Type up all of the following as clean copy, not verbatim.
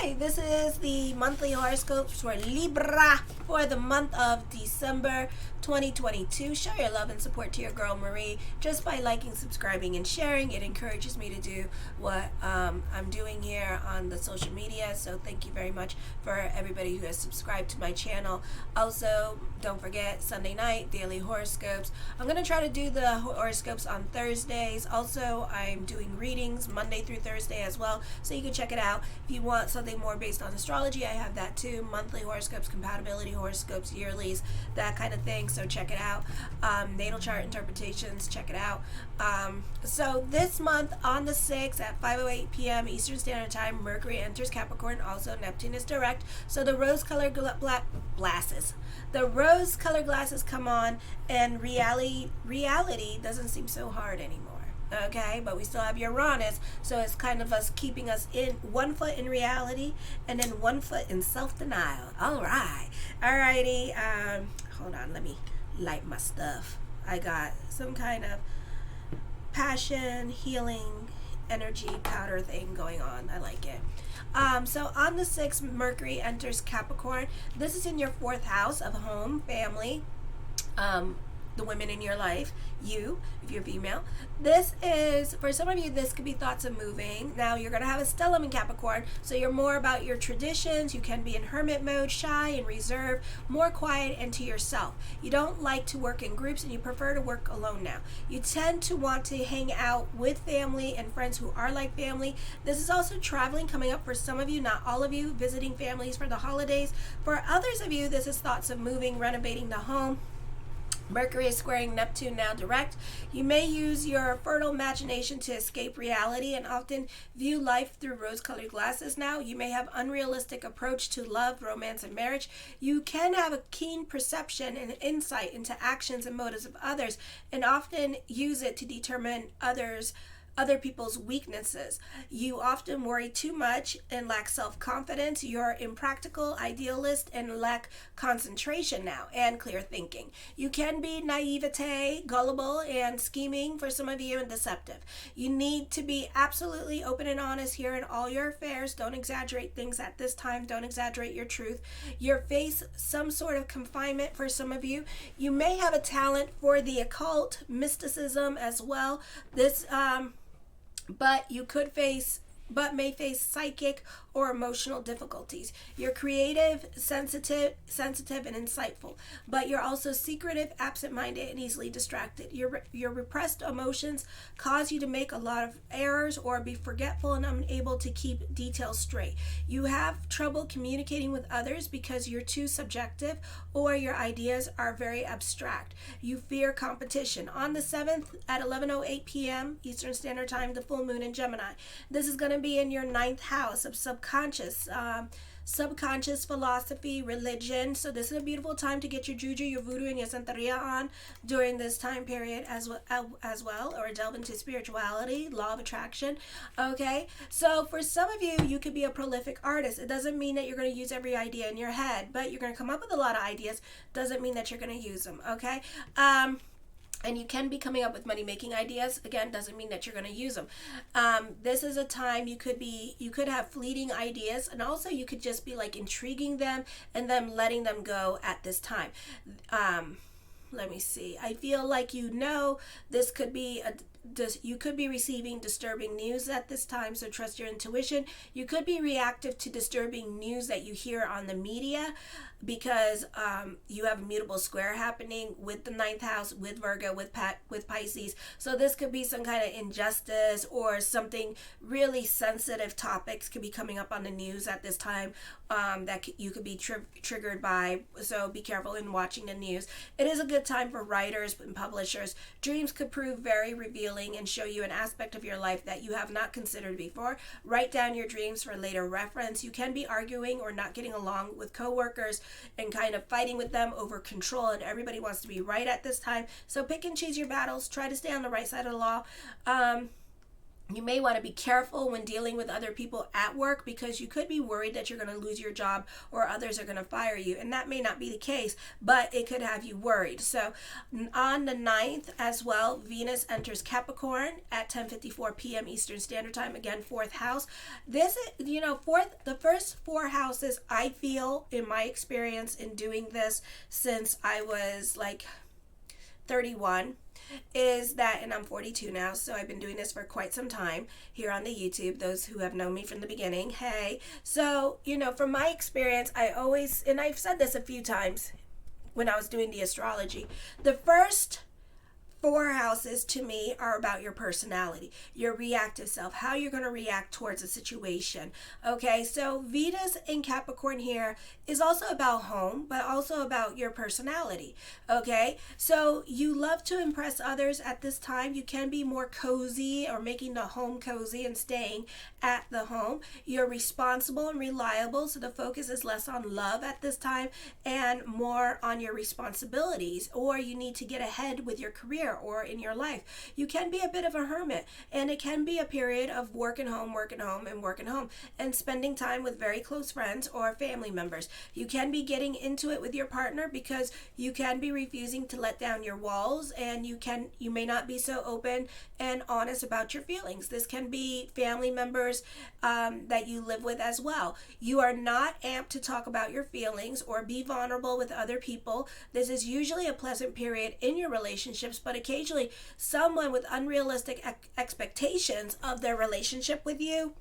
Hi, this is the monthly horoscopes for Libra for the month of December 2022. Show your love and support to your girl Marie just by liking, subscribing, and sharing. It encourages me to do what I'm doing here on the social media. So thank you very much for everybody who has subscribed to my channel. Also, don't forget Sunday night daily horoscopes. I'm going to try to do the horoscopes on Thursdays. Also, I'm doing readings Monday through Thursday as well. So you can check it out. If you want something more based on astrology, I have that too. Monthly horoscopes, compatibility horoscopes, yearlies, that kind of thing. So check it out. Natal chart interpretations, check it out. So this month on the 6th at 5:08 p.m. Eastern Standard Time, Mercury enters Capricorn. Also, Neptune is direct. So the rose-colored glasses. The rose-colored glasses come on, and reality doesn't seem so hard anymore. Okay, but we still have Uranus, so it's kind of us keeping us in one foot in reality and then one foot in self-denial. Alrighty. Hold on, let me light my stuff. I got some kind of passion healing energy powder thing going on. I like it. So on the 6th, Mercury enters Capricorn. This is in your 4th house of home, family, the women in your life, you, if you're female. This is, for some of you, this could be thoughts of moving. Now, you're going to have a stellium in Capricorn, so you're more about your traditions. You can be in hermit mode, shy and reserved, more quiet and to yourself. You don't like to work in groups, and you prefer to work alone now. You tend to want to hang out with family and friends who are like family. This is also traveling coming up for some of you, not all of you, visiting families for the holidays. For others of you, this is thoughts of moving, renovating the home. Mercury is squaring Neptune now direct. You may use your fertile imagination to escape reality and often view life through rose-colored glasses now. You may have unrealistic approach to love, romance, and marriage. You can have a keen perception and insight into actions and motives of others and often use it to determine other people's weaknesses. You often worry too much and lack self-confidence. You're impractical, idealist, and lack concentration now and clear thinking. You can be naivete, gullible, and scheming for some of you, and deceptive. You need to be absolutely open and honest here in all your affairs. Don't exaggerate things at this time. Don't exaggerate your truth. You face some sort of confinement for some of you. You may have a talent for the occult, mysticism as well. But may face psychic or emotional difficulties. You're creative, sensitive, and insightful, but you're also secretive, absent-minded, and easily distracted. Your repressed emotions cause you to make a lot of errors or be forgetful and unable to keep details straight. You have trouble communicating with others because you're too subjective or your ideas are very abstract. You fear competition. On the 7th at 11:08 p.m. Eastern Standard Time, the full moon in Gemini. This is going to be in your 9th house of subconscious philosophy, religion. So this is a beautiful time to get your juju, your voodoo, and your santeria on during this time period as well, or delve into spirituality, law of attraction. Okay, so for some of you, you could be a prolific artist. It doesn't mean that you're going to use every idea in your head, but you're going to come up with a lot of ideas. Doesn't mean that you're going to use them. Okay. And you can be coming up with money-making ideas. Again, doesn't mean that you're going to use them. This is a time you could have fleeting ideas, and also you could just be like intriguing them and then letting them go at this time. Let me see. I feel like this could be you could be receiving disturbing news at this time, so trust your intuition. You could be reactive to disturbing news that you hear on the media because you have a mutable square happening with the 9th house, with Virgo, with Pisces. So this could be some kind of injustice or something really sensitive topics could be coming up on the news at this time that you could be triggered by. So be careful in watching the news. It is a good time for writers and publishers. Dreams could prove very revealing and show you an aspect of your life that you have not considered before. Write down your dreams for later reference. You can be arguing or not getting along with coworkers and kind of fighting with them over control, and everybody wants to be right at this time. So pick and choose your battles. Try to stay on the right side of the law. You may want to be careful when dealing with other people at work, because you could be worried that you're going to lose your job or others are going to fire you. And that may not be the case, but it could have you worried. So on the 9th as well, Venus enters Capricorn at 10:54 p.m. Eastern Standard Time. Again, 4th house. This, the first 4 houses, I feel in my experience in doing this since I was like 31, is that, and I'm 42 now, so I've been doing this for quite some time here on the YouTube, those who have known me from the beginning, hey. So, from my experience, I always, and I've said this a few times when I was doing the astrology, the first 4 houses to me are about your personality, your reactive self, how you're going to react towards a situation. Okay, so Venus in Capricorn here is also about home, but also about your personality. Okay, so you love to impress others at this time. You can be more cozy, or making the home cozy and staying at the home. You're responsible and reliable, so the focus is less on love at this time and more on your responsibilities, or you need to get ahead with your career or in your life. You can be a bit of a hermit, and it can be a period of working home, and spending time with very close friends or family members. You can be getting into it with your partner, because you can be refusing to let down your walls, and you may not be so open and honest about your feelings. This can be family members that you live with as well. You are not amped to talk about your feelings or be vulnerable with other people. This is usually a pleasant period in your relationships, but occasionally someone with unrealistic expectations of their relationship with you,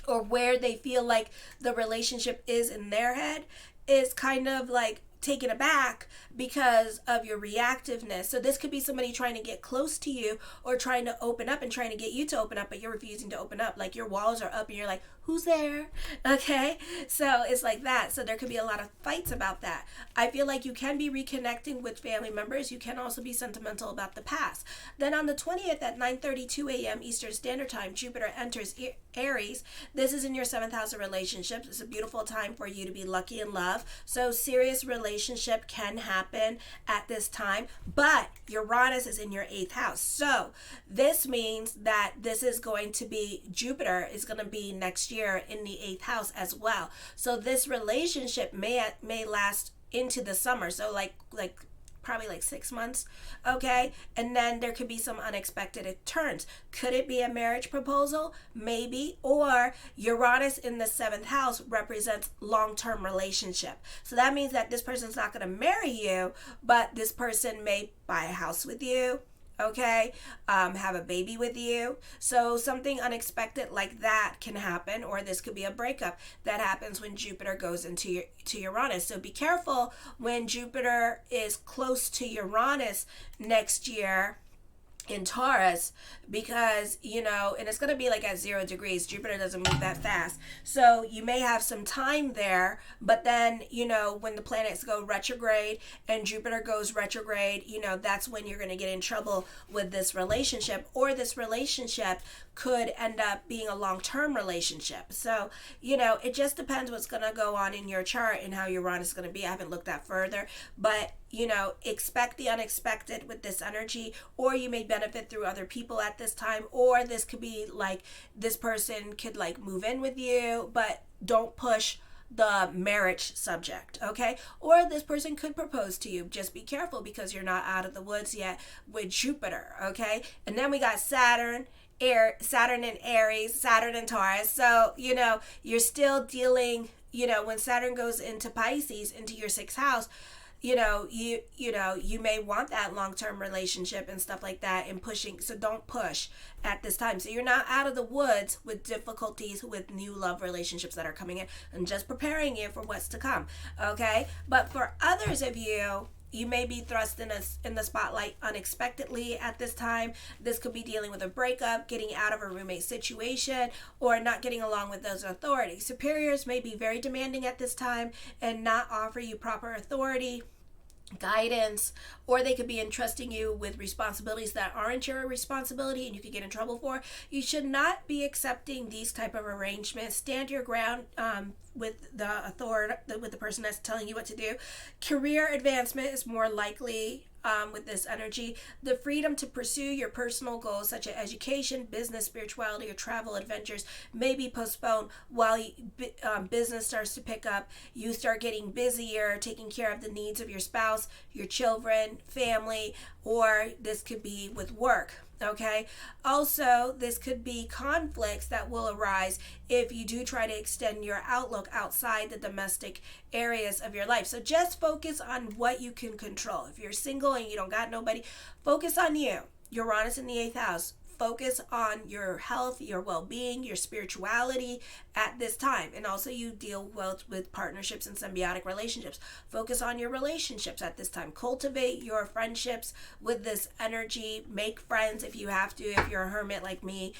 or where they feel like the relationship is in their head, is kind of like taken aback because of your reactiveness. So this could be somebody trying to get close to you, or trying to open up and trying to get you to open up, but you're refusing to open up. Like your walls are up and you're like, who's there? Okay, so it's like that. So there could be a lot of fights about that. I feel like you can be reconnecting with family members. You can also be sentimental about the past. Then on the 20th at 9:32 a.m. Eastern Standard Time, Jupiter enters Aries. This is in your 7th house of relationships. It's a beautiful time for you to be lucky in love. So serious relationship can happen at this time, but Uranus is in your 8th house. So this means that this is going to be, Jupiter is going to be next year in the 8th house as well. So this relationship may last into the summer. So like probably like 6 months, okay? And then there could be some unexpected turns. Could it be a marriage proposal? Maybe. Or Uranus in the 7th house represents long-term relationship. So that means that this person's not going to marry you, but this person may buy a house with you, okay, have a baby with you. So something unexpected like that can happen, or this could be a breakup that happens when Jupiter goes into Uranus. So be careful when Jupiter is close to Uranus next year in Taurus, because and it's going to be like at 0 degrees. Jupiter doesn't move that fast, so you may have some time there, but then when the planets go retrograde and Jupiter goes retrograde, that's when you're going to get in trouble with this relationship, or this relationship could end up being a long-term relationship. So it just depends what's going to go on in your chart and how Uranus is going to be. I haven't looked that further, but expect the unexpected with this energy, or you may benefit through other people at this time, or this could be like this person could like move in with you, but don't push the marriage subject, okay? Or this person could propose to you. Just be careful, because you're not out of the woods yet with Jupiter, okay? And then we got Saturn in Aries, Saturn in Taurus. So, you're still dealing, when Saturn goes into Pisces, into your 6th house, you may want that long-term relationship and stuff like that, and pushing. So don't push at this time. So you're not out of the woods with difficulties with new love relationships that are coming in, and just preparing you for what's to come. Okay. But for others of you, you may be thrust in the spotlight unexpectedly at this time. This could be dealing with a breakup, getting out of a roommate situation, or not getting along with those authorities. Superiors may be very demanding at this time and not offer you proper authority, guidance, or they could be entrusting you with responsibilities that aren't your responsibility and you could get in trouble for. You should not be accepting these type of arrangements. Stand your ground with the authority, with the person that's telling you what to do. Career advancement is more likely with this energy. The freedom to pursue your personal goals such as education, business, spirituality, or travel adventures may be postponed while business starts to pick up. You start getting busier, taking care of the needs of your spouse, your children, family, or this could be with work. Okay. Also, this could be conflicts that will arise if you do try to extend your outlook outside the domestic areas of your life. So just focus on what you can control. If you're single and you don't got nobody, focus on you. Uranus in the 8th house. Focus on your health, your well-being, your spirituality at this time. And also you deal well with partnerships and symbiotic relationships. Focus on your relationships at this time. Cultivate your friendships with this energy. Make friends if you have to, if you're a hermit like me.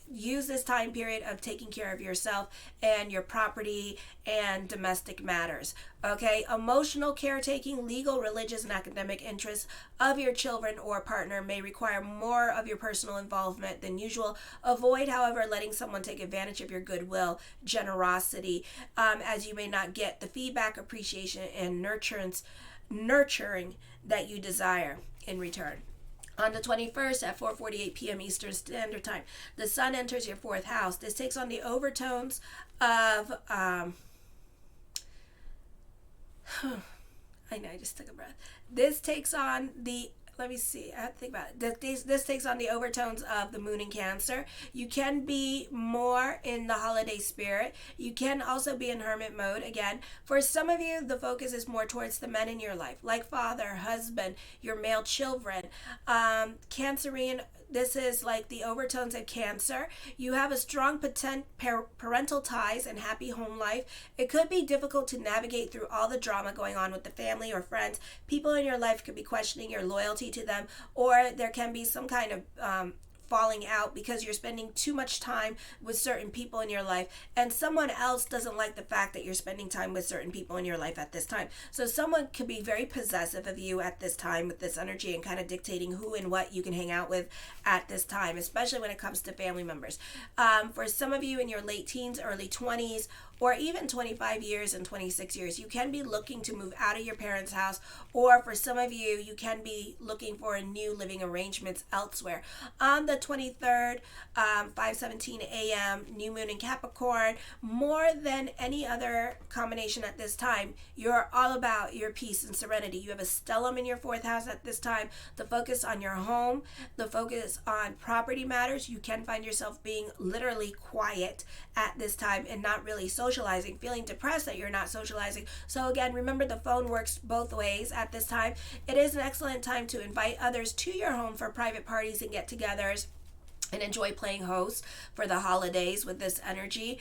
Use this time period of taking care of yourself and your property and domestic matters. Okay, emotional caretaking, legal, religious, and academic interests of your children or partner may require more of your personal involvement than usual. Avoid, however, letting someone take advantage of your goodwill, generosity, as you may not get the feedback, appreciation, and nurturing that you desire in return. On the 21st at 4:48 p.m. Eastern Standard Time, the sun enters your 4th house. This takes on the overtones of I know, I just took a breath. This takes on the, let me see, I have to think about it. This takes on the overtones of the moon in Cancer. You can be more in the holiday spirit. You can also be in hermit mode. Again, for some of you, the focus is more towards the men in your life, like father, husband, your male children. Cancerian, this is like the overtones of Cancer. You have a strong parental ties and happy home life. It could be difficult to navigate through all the drama going on with the family or friends. People in your life could be questioning your loyalty to them, or there can be some kind of falling out because you're spending too much time with certain people in your life, and someone else doesn't like the fact that you're spending time with certain people in your life at this time. So someone could be very possessive of you at this time with this energy and kind of dictating who and what you can hang out with at this time, especially when it comes to family members. For some of you in your late teens, early 20s, or even 25 years and 26 years, you can be looking to move out of your parents' house, or for some of you, you can be looking for a new living arrangements elsewhere. On the 23rd, 5:17 a.m., new moon in Capricorn, more than any other combination at this time, you're all about your peace and serenity. You have a stellium in your 4th house at this time, the focus on your home, the focus on property matters. You can find yourself being literally quiet at this time and not really socializing, feeling depressed that you're not socializing. So again, remember the phone works both ways at this time. It is an excellent time to invite others to your home for private parties and get-togethers, and enjoy playing host for the holidays with this energy.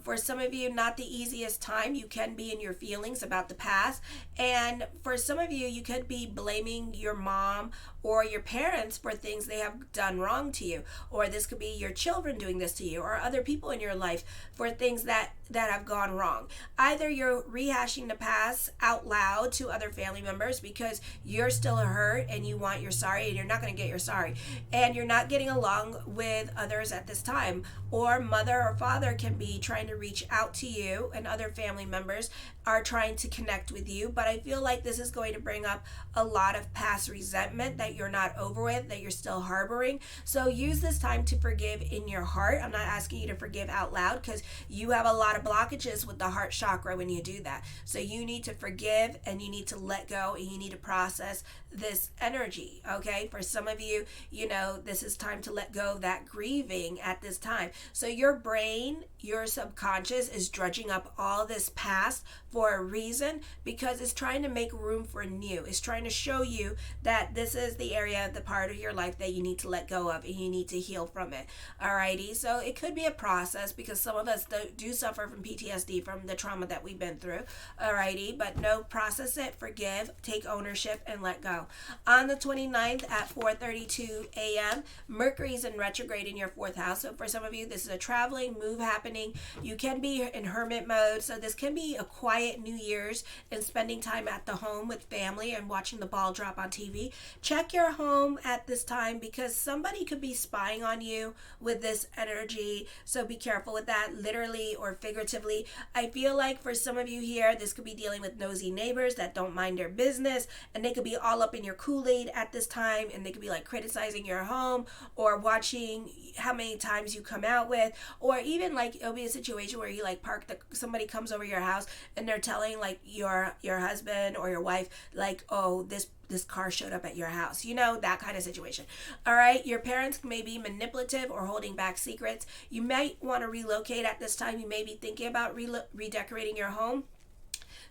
For some of you, not the easiest time. You can be in your feelings about the past. And for some of you, you could be blaming your mom or your parents for things they have done wrong to you. Or this could be your children doing this to you, or other people in your life for things that have gone wrong. Either you're rehashing the past out loud to other family members because you're still hurt and you want your sorry, and you're not going to get your sorry. And you're not getting along with others at this time, or mother or father can be trying to reach out to you, and other family members are trying to connect with you. But I feel like this is going to bring up a lot of past resentment that you're not over with, that you're still harboring. So use this time to forgive in your heart. I'm not asking you to forgive out loud because you have a lot of blockages with the heart chakra when you do that. So you need to forgive, and you need to let go, and you need to process this energy. Okay, for some of you, this is time to let go of that grieving at this time. So your brain, your subconscious is drudging up all this past for a reason, because it's trying to make room for new. It's trying to show you that this is the area, the part of your life that you need to let go of, and you need to heal from it. Alrighty, so it could be a process because some of us do suffer from PTSD from the trauma that we've been through. Alrighty, but no, process it, forgive, take ownership, and let go. On the 29th at 4:32 a.m., Mercury's in retrograde in your 4th house. So for some of you, this is a traveling move happening. You can be in hermit mode. So this can be a quiet New Year's and spending time at the home with family and watching the ball drop on TV. Check check your home at this time because somebody could be spying on you with this energy. So be careful with that, literally or figuratively. I feel like for some of you here, this could be dealing with nosy neighbors that don't mind their business, and they could be all up in your Kool-Aid at this time, and they could be like criticizing your home or watching how many times you come out with, or even like it'll be a situation where you like somebody comes over your house and they're telling like your husband or your wife like, oh, this car showed up at your house, that kind of situation. All right, your parents may be manipulative or holding back secrets. You might want to relocate at this time. You may be thinking about redecorating your home.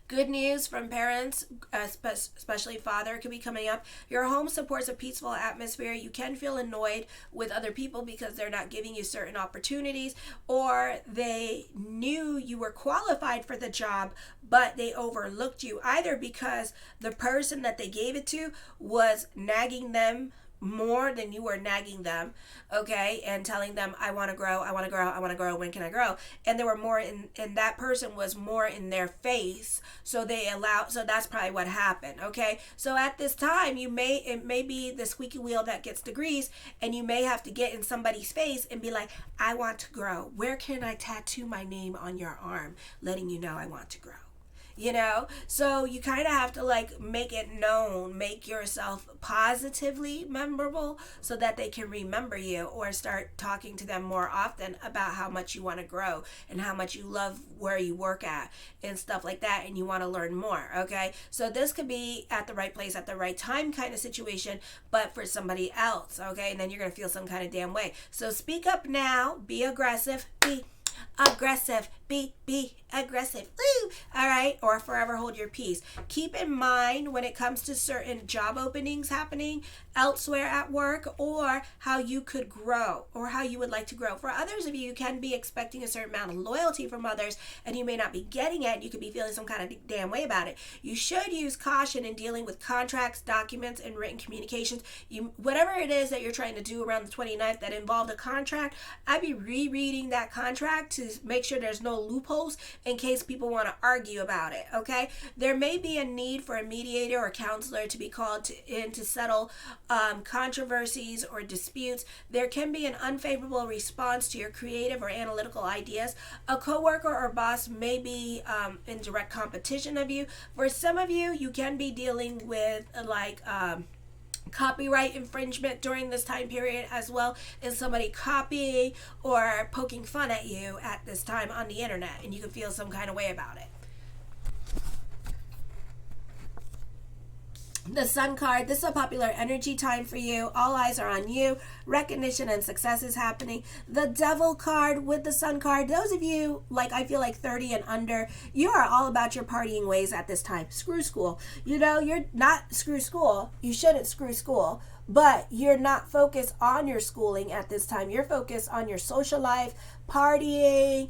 Good news from parents, especially father, could be coming up. Your home supports a peaceful atmosphere. You can feel annoyed with other people because they're not giving you certain opportunities, or they knew you were qualified for the job, but they overlooked you, either because the person that they gave it to was nagging them more than you were nagging them, okay, and telling them, I want to grow, when can I grow? And there were more and that person was more in their face, so that's probably what happened, okay? So at this time, it may be the squeaky wheel that gets the grease, and you may have to get in somebody's face and be like, I want to grow. Where can I tattoo my name on your arm, letting you know I want to grow? So you kind of have to like make it known, make yourself positively memorable so that they can remember you, or start talking to them more often about how much you want to grow and how much you love where you work at and stuff like that, and you want to learn more, okay? So this could be at the right place at the right time kind of situation, but for somebody else, okay? And then you're going to feel some kind of damn way. So speak up now, be aggressive, be aggressive, be aggressive. Woo! All right, or forever hold your peace. Keep in mind when it comes to certain job openings happening elsewhere at work, or how you could grow, or how you would like to grow. For others of you, you can be expecting a certain amount of loyalty from others, and you may not be getting it. You could be feeling some kind of damn way about it. You should use caution in dealing with contracts, documents, and written communications. Whatever it is that you're trying to do around the 29th that involved a contract, I'd be rereading that contract to make sure there's no loopholes in case people want to argue about it, okay? There may be a need for a mediator or counselor to be called in to settle controversies or disputes. There can be an unfavorable response to your creative or analytical ideas. A coworker or boss may be in direct competition of you. For some of you, you can be dealing with copyright infringement during this time period as well, and somebody copying or poking fun at you at this time on the internet, and you can feel some kind of way about it. The Sun card, this is a popular energy time for you. All eyes are on you. Recognition and success is happening. The Devil card with the Sun card, those of you, I feel like 30 and under, you are all about your partying ways at this time. Screw school. You're not screw school. You shouldn't screw school. But you're not focused on your schooling at this time. You're focused on your social life, partying,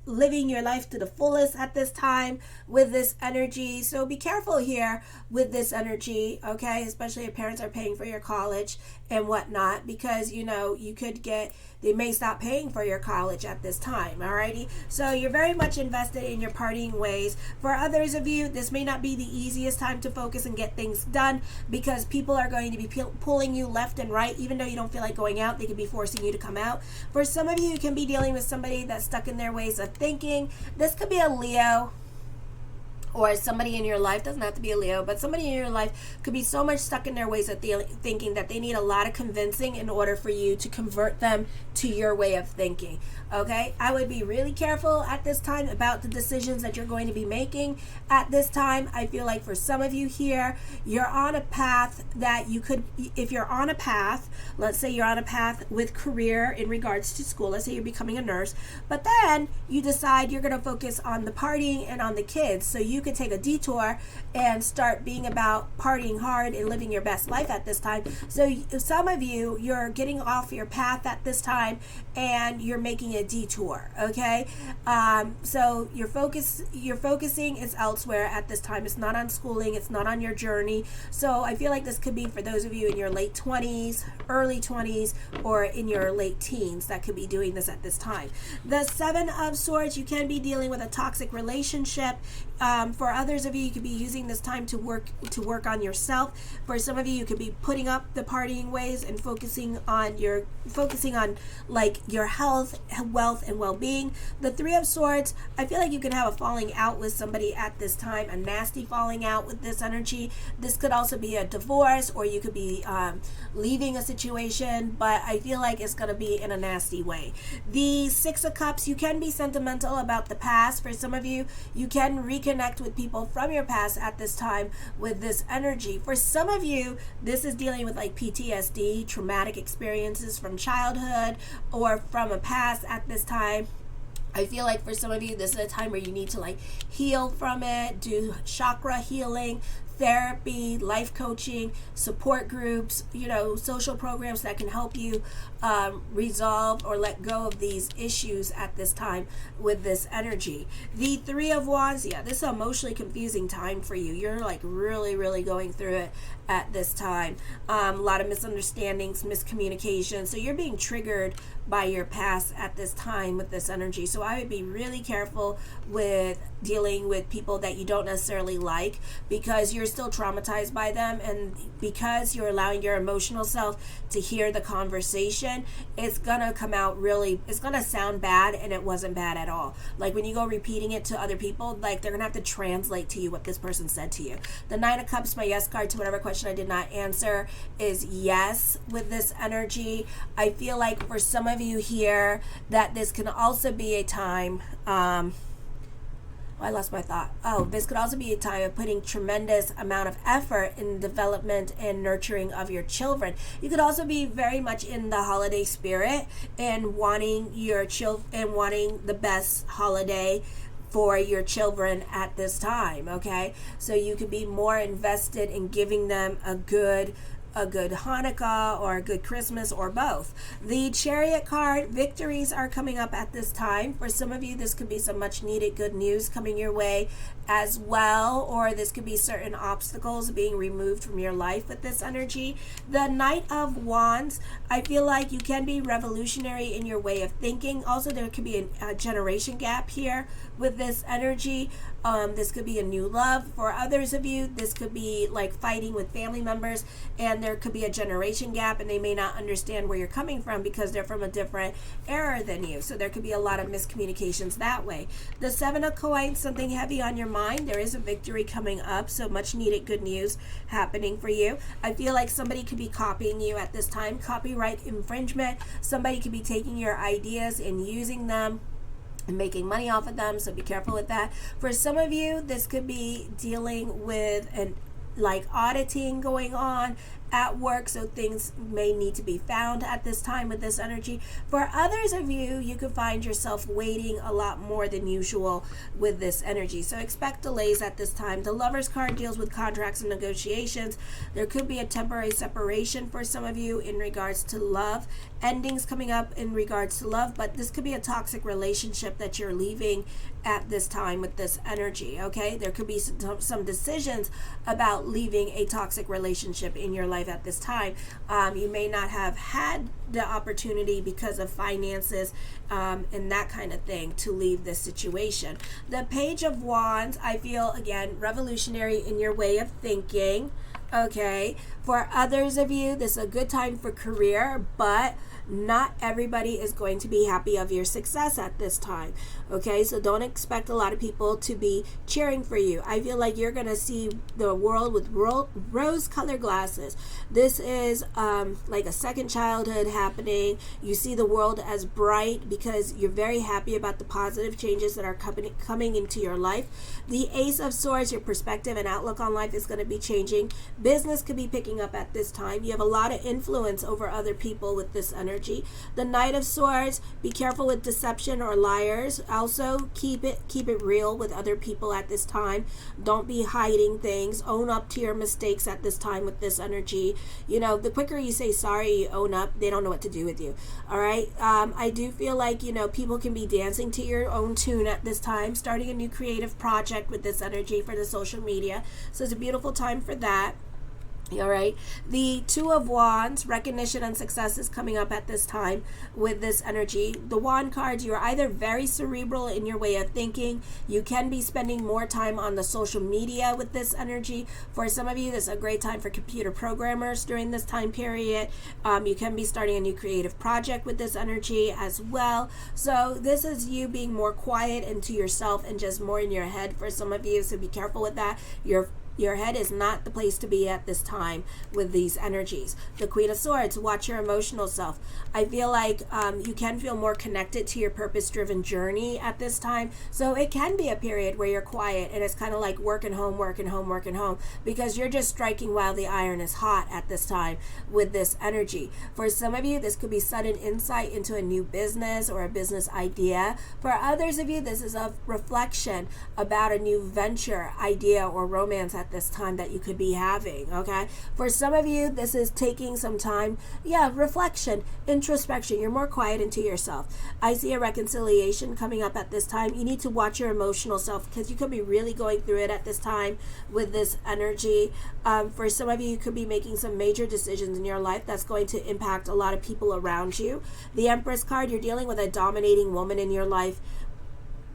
living your life to the fullest at this time with this energy. So be careful here with this energy, okay? Especially if parents are paying for your college and whatnot, because they may stop paying for your college at this time, alrighty? So you're very much invested in your partying ways. For others of you, this may not be the easiest time to focus and get things done, because people are going to be pulling you left and right. Even though you don't feel like going out, they could be forcing you to come out. For some of you, you can be dealing with somebody that's stuck in their ways of thinking. This could be a Leo, or somebody in your life, doesn't have to be a Leo, but somebody in your life could be so much stuck in their ways of thinking that they need a lot of convincing in order for you to convert them to your way of thinking, okay? I would be really careful at this time about the decisions that you're going to be making at this time. I feel like for some of you here, you're on a path that you could, if you're on a path, let's say you're on a path with career in regards to school, let's say you're becoming a nurse, but then you decide you're going to focus on the partying and on the kids, so you could take a detour and start being about partying hard and living your best life at this time. So some of you, you're getting off your path at this time and you're making a detour, okay? So you're focusing is elsewhere at this time. It's not on schooling, it's not on your journey. So I feel like this could be for those of you in your late 20s, early 20s, or in your late teens that could be doing this at this time. The Seven of Swords, you can be dealing with a toxic relationship. For others of you, you could be using this time to work on yourself. For some of you, you could be putting up the partying ways and focusing on like your health, wealth, and well-being. The Three of Swords, I feel like you can have a falling out with somebody at this time, a nasty falling out with this energy. This could also be a divorce, or you could be leaving a situation, but I feel like it's going to be in a nasty way. The Six of Cups, you can be sentimental about the past. For some of you, you can reconnect with people from your past at this time with this energy. For some of you, this is dealing with like PTSD, traumatic experiences from childhood or from a past at this time. I feel like for some of you, this is a time where you need to like heal from it, do chakra healing, therapy, life coaching, support groups, social programs that can help you resolve or let go of these issues at this time with this energy. The Three of Wands, this is an emotionally confusing time for you. You're like really, really going through it at this time. A lot of misunderstandings, miscommunication. So you're being triggered by your past at this time with this energy. So I would be really careful with dealing with people that you don't necessarily like, because you're still traumatized by them, and because you're allowing your emotional self to hear the conversation, it's gonna come out it's gonna sound bad, and it wasn't bad at all. Like when you go repeating it to other people, like they're gonna have to translate to you what this person said to you. The Nine of Cups, my yes card to whatever question I did not answer, is yes with this energy. I feel like for some of you here that this can also be a time I lost my thought. This could also be a time of putting tremendous amount of effort in development and nurturing of your children. You could also be very much in the holiday spirit and wanting the best holiday for your children at this time, okay? So you could be more invested in giving them a good Hanukkah or a good Christmas, or both. The Chariot card, victories are coming up at this time. For some of you, this could be some much needed good news coming your way as well, or this could be certain obstacles being removed from your life with this energy. The Knight of Wands, I feel like you can be revolutionary in your way of thinking. Also, there could be a generation gap here with this energy. This could be a new love. For others of you, this could be like fighting with family members, and there could be a generation gap, and they may not understand where you're coming from because they're from a different era than you. So there could be a lot of miscommunications that way. The Seven of Coins, something heavy on your mind. There is a victory coming up, so much needed good news happening for you. I feel like somebody could be copying you at this time. Copyright infringement. Somebody could be taking your ideas and using them and making money off of them, so be careful with that. For some of you, this could be dealing with auditing going on at work, so things may need to be found at this time with this energy. For others of you, you could find yourself waiting a lot more than usual with this energy, so expect delays at this time. The Lovers card deals with contracts and negotiations. There could be a temporary separation for some of you in regards to love, endings coming up in regards to love, but this could be a toxic relationship that you're leaving at this time with this energy, okay? There could be some decisions about leaving a toxic relationship in your life at this time. You may not have had the opportunity because of finances and that kind of thing to leave this situation. The Page of Wands, I feel, again, revolutionary in your way of thinking, okay? For others of you, this is a good time for career, but not everybody is going to be happy of your success at this time, okay? So don't expect a lot of people to be cheering for you. I feel like you're going to see the world with rose-colored glasses. This is like a second childhood happening. You see the world as bright because you're very happy about the positive changes that are coming into your life. The Ace of Swords, your perspective and outlook on life is going to be changing. Business could be picking up at this time. You have a lot of influence over other people with this energy. The Knight of Swords, be careful with deception or liars. Also, keep it real with other people at this time. Don't be hiding things. Own up to your mistakes at this time with this energy. The quicker you say sorry, you own up, they don't know what to do with you. All right. I do feel like, people can be dancing to your own tune at this time, starting a new creative project with this energy for the social media. So it's a beautiful time for that. All right. The Two of Wands, recognition and success is coming up at this time with this energy. The Wand cards, you're either very cerebral in your way of thinking. You can be spending more time on the social media with this energy. For some of you, this is a great time for computer programmers during this time period. You can be starting a new creative project with this energy as well. So this is you being more quiet into yourself and just more in your head for some of you. So be careful with that. Your head is not the place to be at this time with these energies. The Queen of Swords, watch your emotional self. I feel like you can feel more connected to your purpose-driven journey at this time. So it can be a period where you're quiet and it's kind of like working home, because you're just striking while the iron is hot at this time with this energy. For some of you, this could be sudden insight into a new business or a business idea. For others of you, this is a reflection about a new venture, idea, or romance at this time that you could be having. Okay, for some of you, this is taking some time, reflection, introspection. You're more quiet into yourself. I see a reconciliation coming up at this time. You need to watch your emotional self because you could be really going through it at this time with this energy. For some of you could be making some major decisions in your life that's going to impact a lot of people around you. The Empress card, you're dealing with a dominating woman in your life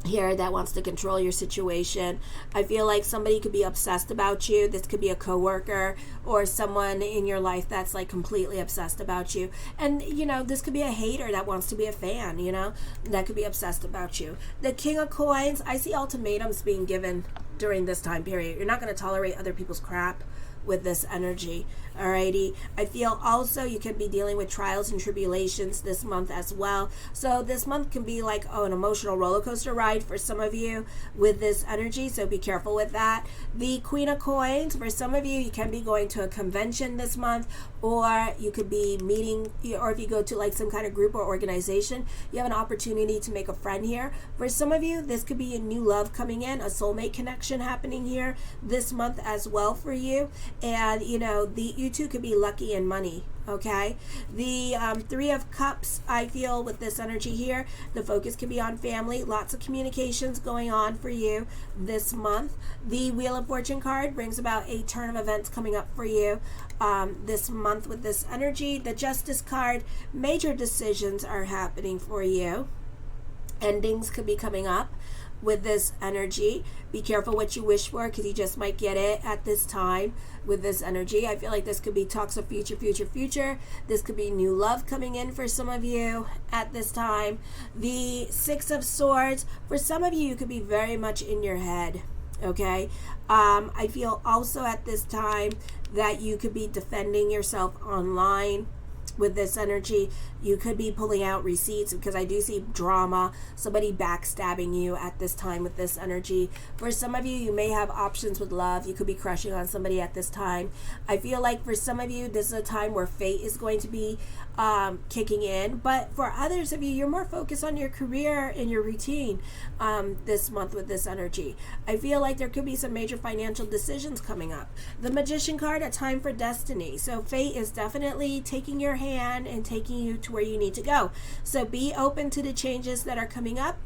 here that wants to control your situation. I feel like somebody could be obsessed about you. This could be a coworker or someone in your life that's like completely obsessed about you. And this could be a hater that wants to be a fan, that could be obsessed about you. The King of Coins, I see ultimatums being given during this time period. You're not going to tolerate other people's crap with this energy. Alrighty, I feel also you can be dealing with trials and tribulations this month as well. So this month can be like an emotional roller coaster ride for some of you with this energy, so be careful with that. The Queen of Coins, for some of you, you can be going to a convention this month, or you could be meeting, or if you go to like some kind of group or organization, you have an opportunity to make a friend here. For some of you, this could be a new love coming in, a soulmate connection happening here this month as well for you. And you two could be lucky in money. Okay, the Three of Cups, I feel with this energy here, the focus could be on family. Lots of communications going on for you this month. The Wheel of Fortune card brings about a turn of events coming up for you this month with this energy. The Justice card, major decisions are happening for you. Endings could be coming up with this energy. Be careful what you wish for because you just might get it at this time with this energy. I feel like this could be talks of future. This could be new love coming in for some of you at this time. The Six of Swords, for some of you, you could be very much in your head. Okay, I feel also at this time that you could be defending yourself online with this energy. You could be pulling out receipts because I do see drama, somebody backstabbing you at this time with this energy. For some of you, you may have options with love. You could be crushing on somebody at this time. I feel like for some of you, this is a time where fate is going to be kicking in, but for others of you, you're more focused on your career and your routine this month with this energy. I feel like there could be some major financial decisions coming up. The Magician card, a time for destiny. So fate is definitely taking your hand and taking you to where you need to go. So be open to the changes that are coming up,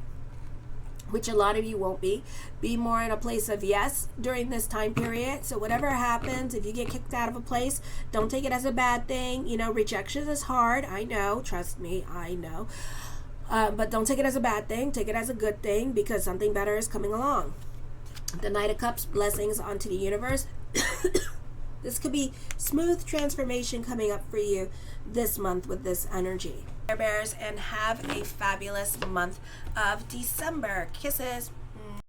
which a lot of you won't be. Be more in a place of yes during this time period. So whatever happens, if you get kicked out of a place, don't take it as a bad thing. Rejection is hard. I know. Trust me, I know. But don't take it as a bad thing. Take it as a good thing because something better is coming along. The Knight of Cups, blessings onto the universe. This could be smooth transformation coming up for you this month with this energy. Bears, and have a fabulous month of December. Kisses.